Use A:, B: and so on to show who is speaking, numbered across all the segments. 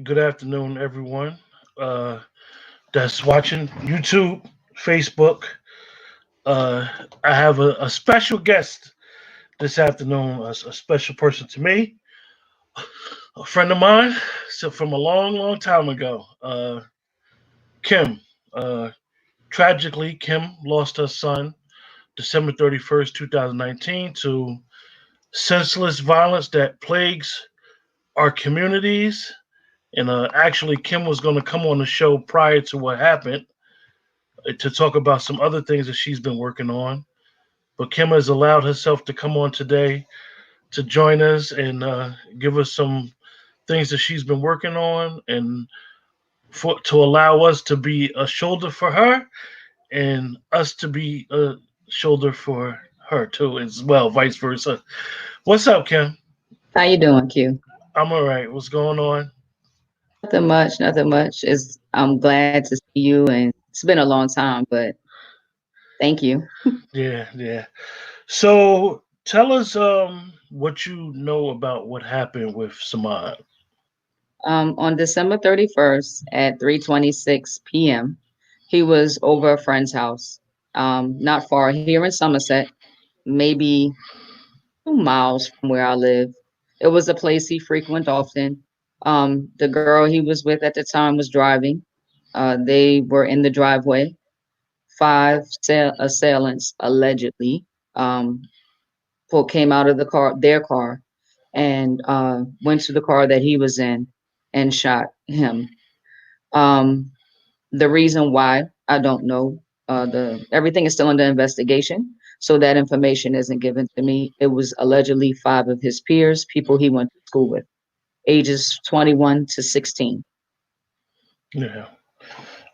A: Good afternoon, everyone uh, that's watching YouTube, Facebook. Uh, I have a special guest this afternoon, a special person to me, a friend of mine, so from a long, long time ago. Kim. Uh, Tragically, Kim lost her son December 31st, 2019, to senseless violence that plagues our communities. And actually, Kim was going to come on the show prior to what happened to talk about some other things that she's been working on. But Kim has allowed herself to come on today to join us and give us some things that she's been working on, and for to allow us to be a shoulder for her and us to be a shoulder for her too, as well, vice versa. What's up, Kim?
B: How you doing, Q?
A: I'm all right. What's going on?
B: Nothing much, nothing much. Is I'm glad to see you, and it's been a long time, but thank you.
A: Yeah. So tell us what you know about what happened with Samad.
B: On December 31st at 3:26 p.m., he was over a friend's house, not far here in Somerset, maybe 2 miles from where I live. It was a place he frequented often. The girl he was with at the time was driving. They were in the driveway. Five assailants allegedly um, came out of their car, and went to the car that he was in and shot him. Um, the reason why I don't know. The Everything is still under investigation, so that information isn't given to me. It was allegedly five of his peers, people he went to school with, ages 21 to 16.
A: Yeah.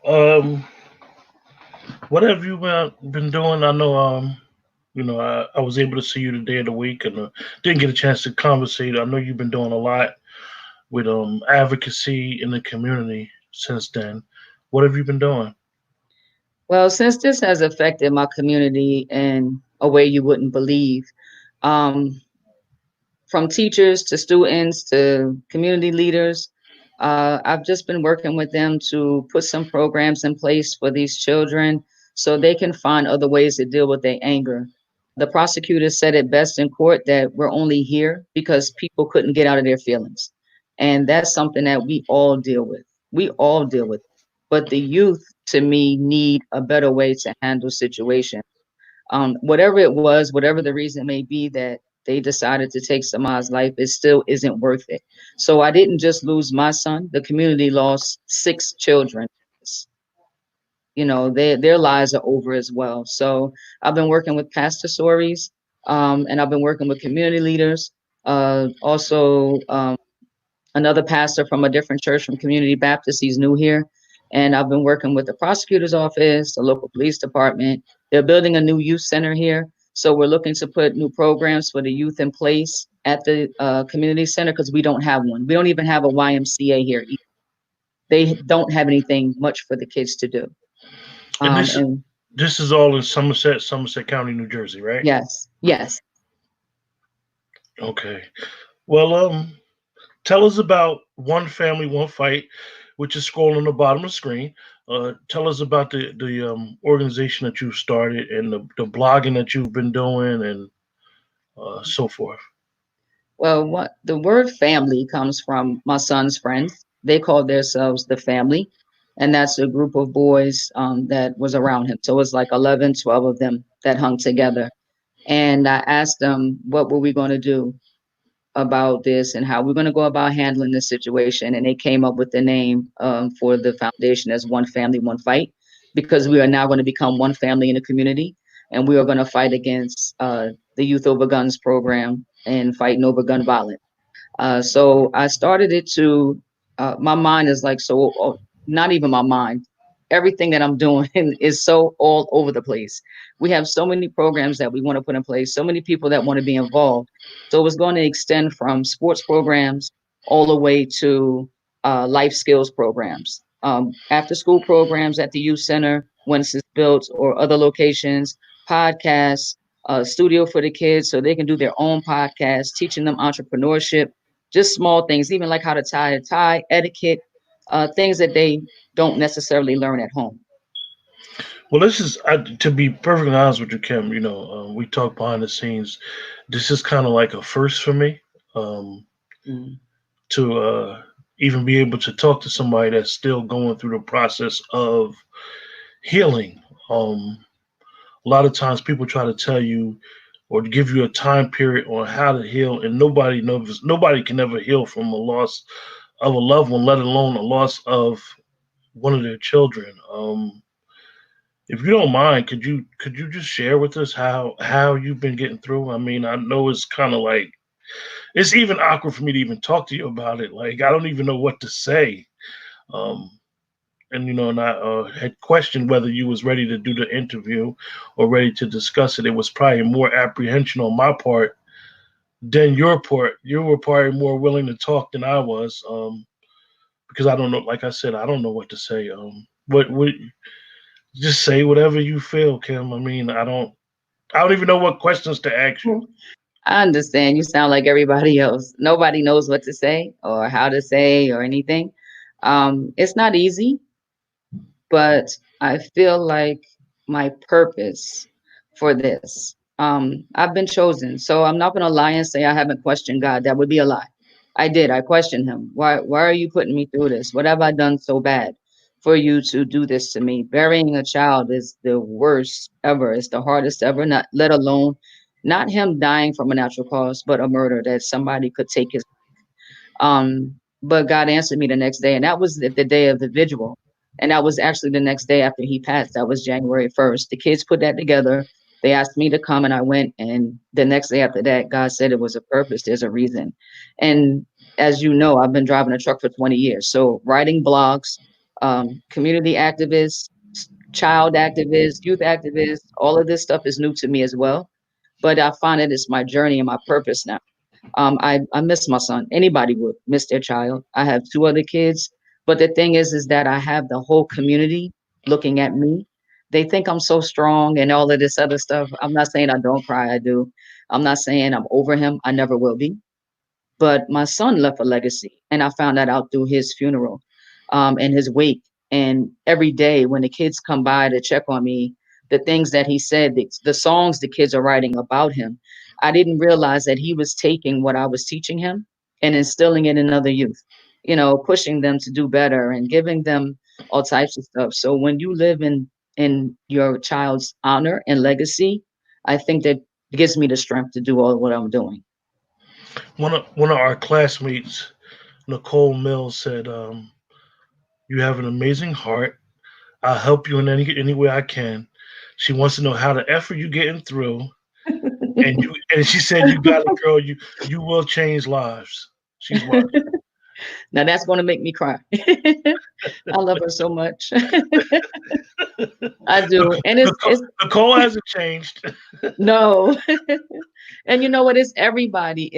A: Um, what have you been doing? I know I was able to see you today of the week and didn't get a chance to conversate. I know you've been doing a lot with advocacy in the community since then. What have you been doing?
B: Well, since this has affected my community in a way you wouldn't believe, um, from teachers to students to community leaders. I've just been working with them to put some programs in place for these children so they can find other ways to deal with their anger. The prosecutor said it best in court that we're only here because people couldn't get out of their feelings. And that's something that we all deal with. We all deal with. But the youth, to me, need a better way to handle situations. Whatever it was, whatever the reason may be that they decided to take Samaj's life, it still isn't worth it. So I didn't just lose my son; the community lost six children. Their lives are over as well. So I've been working with pastor stories, and I've been working with community leaders. Also, another pastor from a different church from Community Baptist. He's new here. And I've been working with the prosecutor's office, the local police department. They're building a new youth center here. So we're looking to put new programs for the youth in place at the community center because we don't have one. We don't even have a YMCA here. They don't have anything much for the kids to do.
A: And this
B: And
A: this is all in Somerset County, New Jersey, right?
B: yes, yes.
A: Okay. Well, tell us about One Family, One Fight, which is scrolling on the bottom of the screen. Tell us about the organization that you've started and the blogging that you've been doing and so forth.
B: Well, what the word family comes from my son's friends. They called themselves the family, and that's a group of boys that was around him. So it was like 11, 12 of them that hung together. And I asked them, what were we going to do about this and how we're going to go about handling this situation? And they came up with the name for the foundation as One Family, One Fight, because we are now going to become one family in the community, and we are going to fight against the Youth Over Guns program and fighting over gun violence. So I started it to, my mind is like, so, not even my mind. Everything that I'm doing is so all over the place. We have so many programs that we want to put in place, so many people that want to be involved. So it's going to extend from sports programs all the way to life skills programs, after school programs at the youth center once it's built, or other locations, podcasts, studio for the kids so they can do their own podcast, teaching them entrepreneurship, just small things, even like how to tie a tie, etiquette, things that they don't necessarily learn at home.
A: Well, this is to be perfectly honest with you, Kim. We talk behind the scenes. This is kind of like a first for me. Um,
B: Mm.
A: to even be able to talk to somebody that's still going through the process of healing. A lot of times people try to tell you or to give you a time period on how to heal, and nobody knows. Nobody can ever heal from a loss of a loved one, let alone a loss of one of their children. If you don't mind, could you just share with us how you've been getting through? I mean, I know it's kind of like it's even awkward for me to even talk to you about it. Like I don't even know what to say. Um, and I had questioned whether you was ready to do the interview or ready to discuss it. It was probably more apprehension on my part than your part. You were probably more willing to talk than I was, because I don't know. Like I said, I don't know what to say. What just say whatever you feel, Kim. I mean, I don't even know what questions to ask you.
B: I understand. You sound like everybody else. Nobody knows what to say or how to say or anything. It's not easy, but I feel like my purpose for this. I've been chosen, so I'm not gonna lie and say I haven't questioned God. That would be a lie. I did. I questioned him. Why are you putting me through this? What have I done so bad for you to do this to me? Burying a child is the worst ever. It's the hardest ever, not let alone not him dying from a natural cause, but a murder that somebody could take his but God answered me the next day, and that was the day of the vigil. And that was actually the next day after he passed. That was January 1st. The kids put that together. They asked me to come, and I went. And the next day after that, God said it was a purpose. There's a reason. And as you know, I've been driving a truck for 20 years. So writing blogs, community activists, child activists, youth activists, all of this stuff is new to me as well. But I find that it's my journey and my purpose now. I miss my son. Anybody would miss their child. I have two other kids, but the thing is that I have the whole community looking at me. They think I'm so strong and all of this other stuff. I'm not saying I don't cry. I do. I'm not saying I'm over him. I never will be. But my son left a legacy, and I found that out through his funeral, and his wake. And every day when the kids come by to check on me, the things that he said, the songs the kids are writing about him, I didn't realize that he was taking what I was teaching him and instilling it in other youth, pushing them to do better and giving them all types of stuff. So when you live in your child's honor and legacy, I think that gives me the strength to do all what I'm doing.
A: One of our classmates, Nicole Mills, said, "You have an amazing heart. I'll help you in any way I can." She wants to know how the effort you getting through, and she said, "You got it, girl. You will change lives." She's watching.
B: Now that's going to make me cry. I love her so much. I do. And
A: Nicole,
B: it's
A: Nicole hasn't changed.
B: no. And you know what? It's everybody.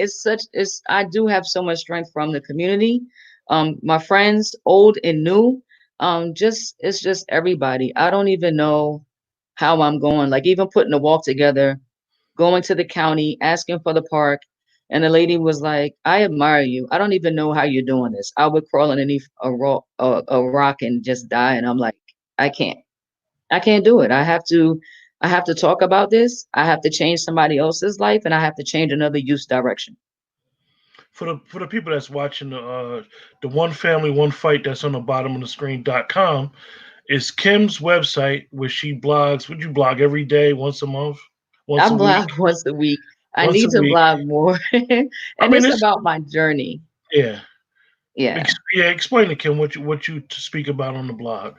B: I do have so much strength from the community. My friends, old and new. It's just everybody. I don't even know how I'm going. Like even putting a walk together, going to the county, asking for the park. And the lady was like, I admire you. I don't even know how you're doing this. I would crawl underneath a rock and just die. And I'm like, I can't. I can't do it. I have to talk about this. I have to change somebody else's life and I have to change another youth's direction.
A: For the people that's watching the One Family One Fight that's on the bottom of the screen.com is Kim's website where she blogs. Would you blog every day, once a month,
B: I
A: once a week,
B: blog once a week. I
A: once
B: need
A: a
B: to
A: week?
B: blog more. And
A: I mean,
B: it's
A: it's
B: about my journey.
A: yeah.
B: Yeah.
A: Yeah, explain to Kim what you to speak about on the blog.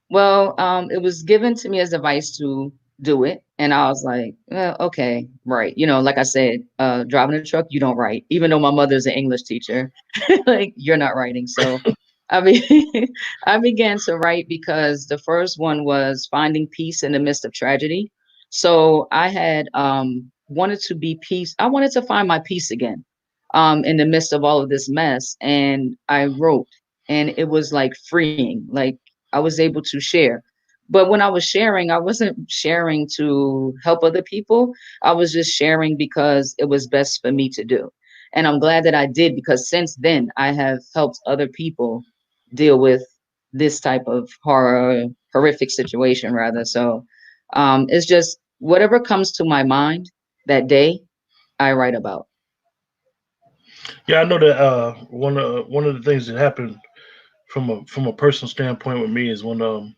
B: Well, it was given to me as advice to do it. And I was like, well, okay, right. Like I said, driving a truck, you don't write. Even though my mother's an English teacher, like you're not writing. So I mean, I began to write because the first one was finding peace in the midst of tragedy. So I had wanted to be peace. I wanted to find my peace again in the midst of all of this mess. And I wrote, and it was like freeing. Like I was able to share. But when I was sharing, I wasn't sharing to help other people. I was just sharing because it was best for me to do. And I'm glad that I did, because since then I have helped other people deal with this type of horrific situation rather. So it's just whatever comes to my mind that day, I write about.
A: Yeah, I know that one of the things that happened from a personal standpoint with me is when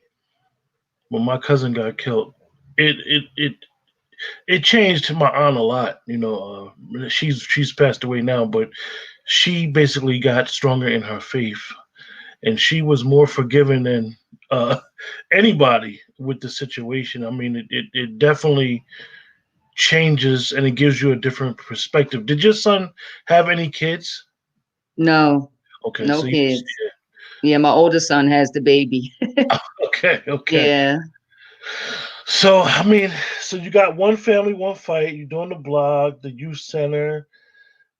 A: my cousin got killed. It it it it changed my aunt a lot. She's passed away now, but she basically got stronger in her faith, and she was more forgiving than uh, anybody with the situation. I mean, it definitely changes and it gives you a different perspective. Did your son have any kids?
B: No,
A: Okay,
B: no
A: so
B: kids. Yeah, my oldest son has the baby.
A: okay.
B: Yeah.
A: So I mean, so you got one family, one fight. You're doing the blog, the youth center.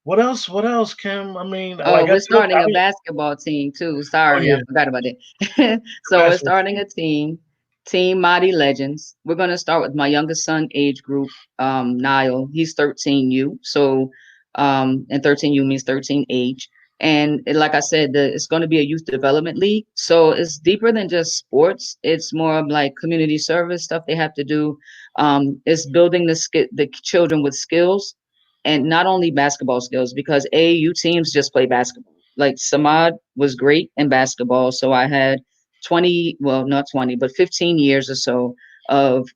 A: What else? What else, Kim? I mean,
B: Oh,
A: like I
B: we're
A: told you,
B: starting a basketball team too.
A: oh
B: Sorry, I
A: yeah,
B: forgot about that.
A: the
B: So we're
A: basketball
B: starting
A: team.
B: a team, Team Mighty Legends. We're going to start with my youngest son age group, Niall. He's 13U. So, and 13U means 13 age. And like I said, it's going to be a youth development league. So it's deeper than just sports. It's more of like community service stuff they have to do. It's building the children with skills, and not only basketball skills, because AAU teams just play basketball. Like Samad was great in basketball, so I had 20, well, not 20, but 15 years or so of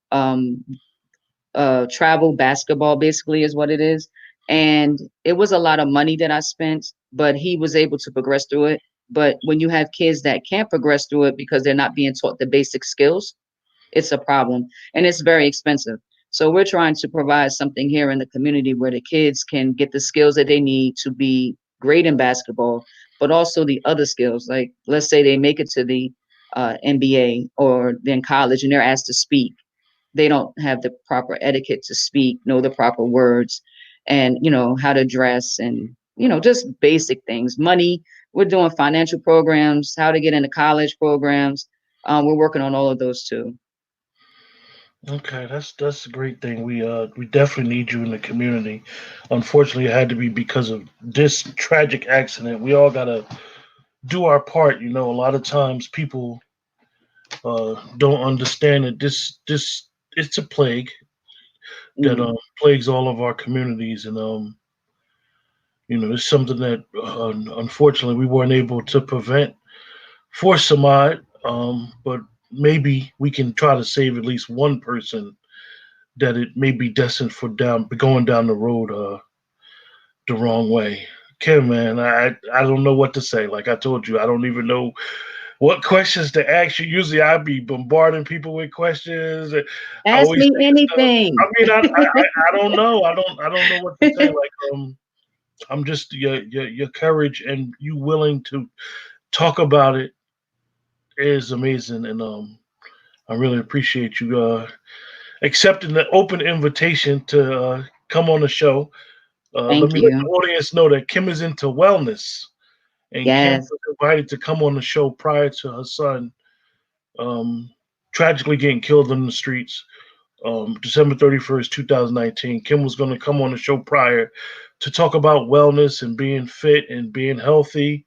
B: travel basketball, basically is what it is. And it was a lot of money that I spent, but he was able to progress through it. But when you have kids that can't progress through it because they're not being taught the basic skills, it's a problem, and it's very expensive. So we're trying to provide something here in the community where the kids can get the skills that they need to be great in basketball, but also the other skills. Like, let's say they make it to the NBA or then college and they're asked to speak. They don't have the proper etiquette to speak, know the proper words, and how to dress, and just basic things. Money. We're doing financial programs, how to get into college programs. We're working on all of those too.
A: Okay, that's a great thing. We definitely need you in the community. Unfortunately, it had to be because of this tragic accident. We all gotta do our part. A lot of times people don't understand that this it's a plague that
B: Mm.
A: plagues all of our communities, and it's something that unfortunately we weren't able to prevent for Samad. But maybe we can try to save at least one person that it may be destined for going down the road the wrong way. Kim, man, I don't know what to say. Like I told you, I don't even know what questions to ask you. Usually, I'd be bombarding people with questions. I
B: Ask
A: always
B: me
A: think of stuff. I
B: anything.
A: mean, I don't know. I don't know what to say. Like I'm just your courage and you willing to talk about it is amazing, and I really appreciate you accepting the open invitation to come on the show. Let
B: Thank
A: me let the
B: you.
A: audience know that Kim is into wellness, and Kim
B: Yes.
A: was invited to come on the show prior to her son um, tragically getting killed in the streets, December 31st, 2019. Kim was going to come on the show prior to talk about wellness and being fit and being healthy.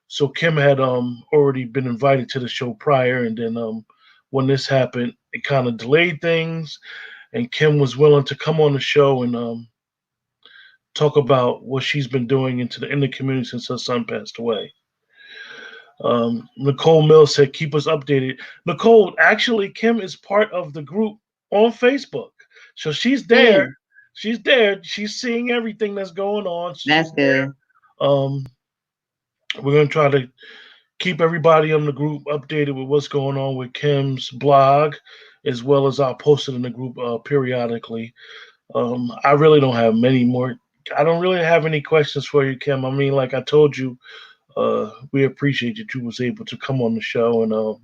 A: So Kim had already been invited to the show prior, and then when this happened, it kind of delayed things. And Kim was willing to come on the show and talk about what she's been doing in the community since her son passed away. Nicole Mills said, "Keep us updated." Nicole, actually, Kim is part of the group on Facebook, so she's there.
B: Mm,
A: She's there. She's seeing everything that's going on.
B: that's
A: She's
B: good.
A: there. We're gonna try to keep everybody on the group updated with what's going on with Kim's blog, as well as I'll post it in the group periodically. I really don't have many more. I don't really have any questions for you, Kim. I mean, like I told you, we appreciate that you was able to come on the show, and you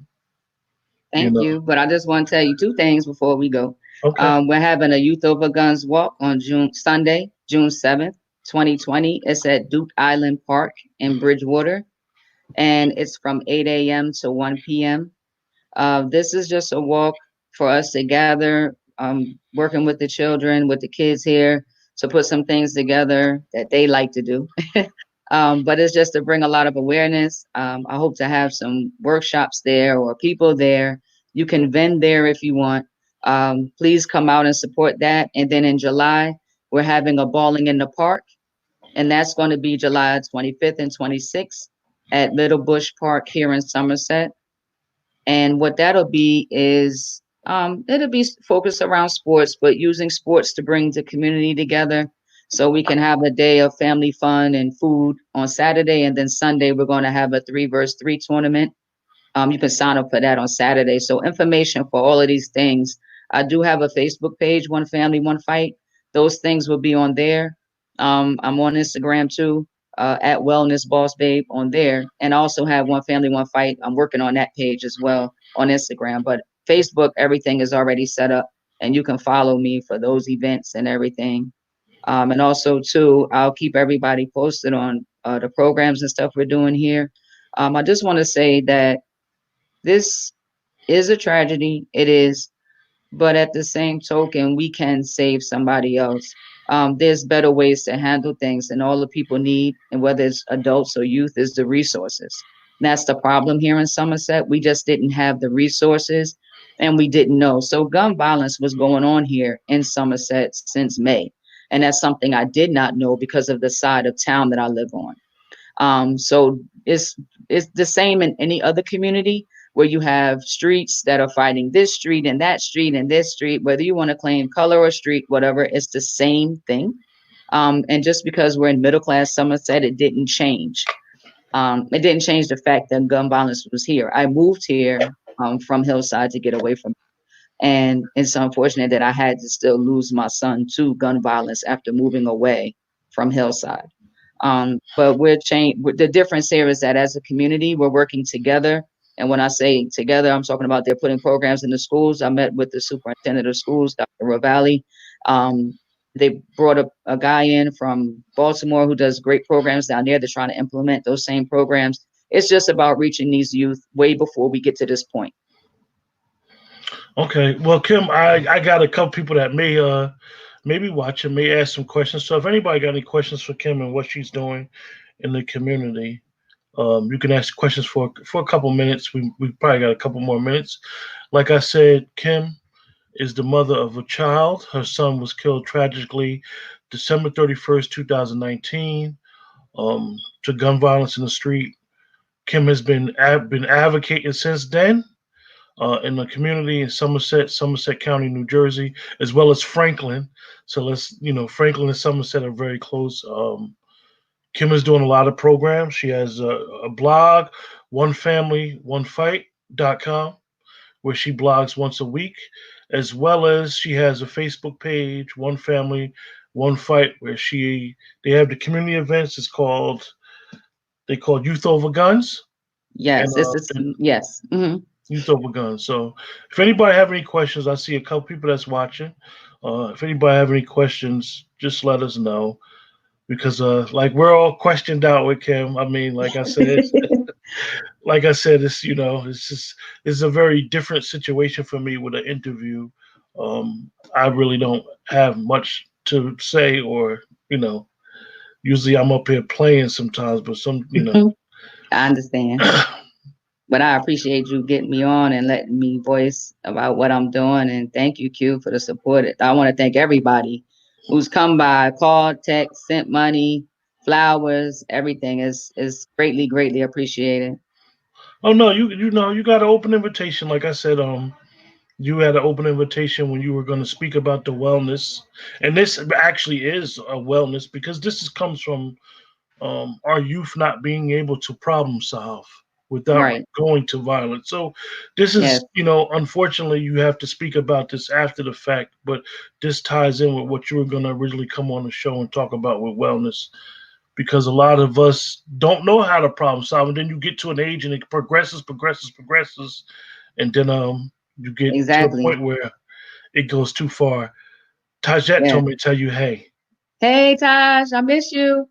B: Thank
A: know,
B: you. But I just want to tell you two things before we go.
A: okay,
B: We're having a Youth Over Guns walk on June 7th, 2020. It's at Duke Island Park in Bridgewater, and it's from 8 a.m. to 1 p.m. This is just a walk for us to gather, working with the children, with the kids here, to put some things together that they like to do. But it's just to bring a lot of awareness. I hope to have some workshops there or people there. You can vend there if you want. Please come out and support that. And then in July, we're having a bowling in the park, and that's going to be July 25th and 26th at Little Bush Park here in Somerset. And what that'll be is it'll be focused around sports, but using sports to bring the community together so we can have a day of family fun and food on Saturday. And then Sunday, we're going to have a 3 versus 3 tournament. You can sign up for that on Saturday. So information for all of these things. I do have a Facebook page, One Family, One Fight. Those things will be on there. I'm on Instagram too, at Wellness Boss Babe on there, and I also have One Family, One Fight. I'm working on that page as well on Instagram, but Facebook, everything is already set up, and you can follow me for those events and everything. And also too, I'll keep everybody posted on the programs and stuff we're doing here. I just want to say that this is a tragedy. It is, but at the same token, we can save somebody else. There's better ways to handle things, and all the people need, and whether it's adults or youth, is the resources. And that's the problem here in Somerset. We just didn't have the resources, and we didn't know. So gun violence was going on here in Somerset since May, and that's something I did not know because of the side of town that I live on. So it's the same in any other community where you have streets that are fighting this street and that street and this street, whether you want to claim color or street, whatever, it's the same thing. And just because we're in middle class Somerset, it didn't change. It didn't change the fact that gun violence was here. I moved here from Hillside to get away from it. And it's unfortunate that I had to still lose my son to gun violence after moving away from Hillside. But the difference here is that as a community, we're working together. And when I say together, I'm talking about they're putting programs in the schools. I met with the superintendent of schools, Dr. Ravalli. They brought a guy in from Baltimore who does great programs down there. They're trying to implement those same programs. It's just about reaching these youth way before we get to this point.
A: Okay. Well, Kim, I got a couple people that maybe watch and may ask some questions. So if anybody got any questions for Kim and what she's doing in the community, you can ask questions for a couple minutes. We probably got a couple more minutes. Like I said, Kim is the mother of a child. Her son was killed tragically December 31st, 2019, to gun violence in the street. Kim has been advocating since then in the community in Somerset County, New Jersey, as well as Franklin. So Franklin and Somerset are very close. Kim is doing a lot of programs. She has a blog, onefamilyonefight.com, where she blogs once a week, as well as she has a Facebook page, One Family, One Fight, where they have the community events. They call Youth Over Guns.
B: Yes, yes. Mm-hmm.
A: Youth Over Guns. So if anybody have any questions, I see a couple people that's watching. If anybody have any questions, just let us know. Because like we're all questioned out with Kim. I mean, like I said, it's a very different situation for me with an interview. I really don't have much to say, or usually I'm up here playing sometimes, but
B: I understand. But I appreciate you getting me on and letting me voice about what I'm doing. And thank you, Q, for the support. I want to thank everybody who's come by, called, text, sent money, flowers, everything is greatly, greatly appreciated.
A: Oh no, you got an open invitation. Like I said, you had an open invitation when you were going to speak about the wellness, and this actually is a wellness because comes from our youth not being able to problem solve without
B: Right.
A: going to violence. So this is,
B: Yes.
A: Unfortunately, you have to speak about this after the fact, but this ties in with what you were going to originally come on the show and talk about with wellness, because a lot of us don't know how to problem solve, and then you get to an age and it progresses, and then you get to a
B: Exactly.
A: point where it goes too far. Tajette
B: Yeah.
A: told me to tell you, hey.
B: Hey, Taj, I miss you.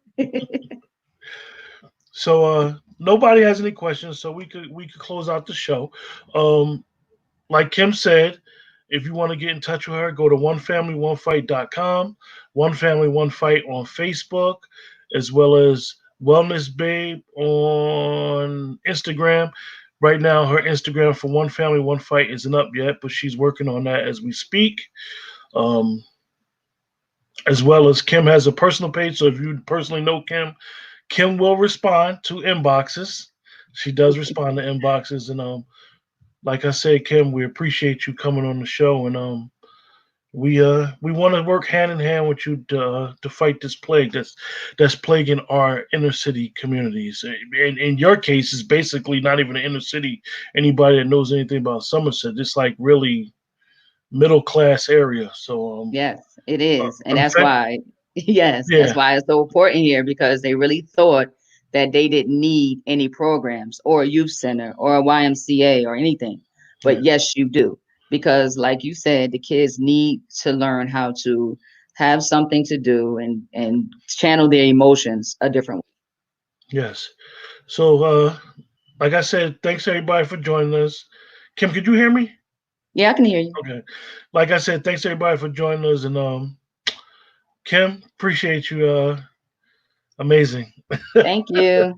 A: So nobody has any questions, so we could close out the show. Like Kim said, If you want to get in touch with her, go to onefamilyonefight.com, One Family One Fight on Facebook, as well as Wellness Babe on Instagram. Right now, her Instagram for One Family One Fight isn't up yet, but she's working on that as we speak. Um, as well as Kim has a personal page, so if you personally know Kim, Kim will respond to inboxes. She does respond to inboxes, and like I said, Kim, we appreciate you coming on the show, and we want to work hand in hand with you to fight this plague that's plaguing our inner city communities. In your case, it's basically not even an inner city. Anybody that knows anything about Somerset, it's like really middle class area. So
B: Yes, it is. And that's
A: unfect-
B: why, yes, that's
A: yeah,
B: why it's so important here because they really thought that they didn't need any programs or a youth center or a YMCA or anything.
A: yeah,
B: But yes, you do. Because like you said, the kids need to learn how to have something to do and channel their emotions a different way.
A: yes. So like I said, thanks everybody for joining us. Kim, could you hear me?
B: Yeah, I can hear you.
A: Okay. Like I said, thanks everybody for joining us, and Kim, appreciate you. Amazing.
B: Thank you.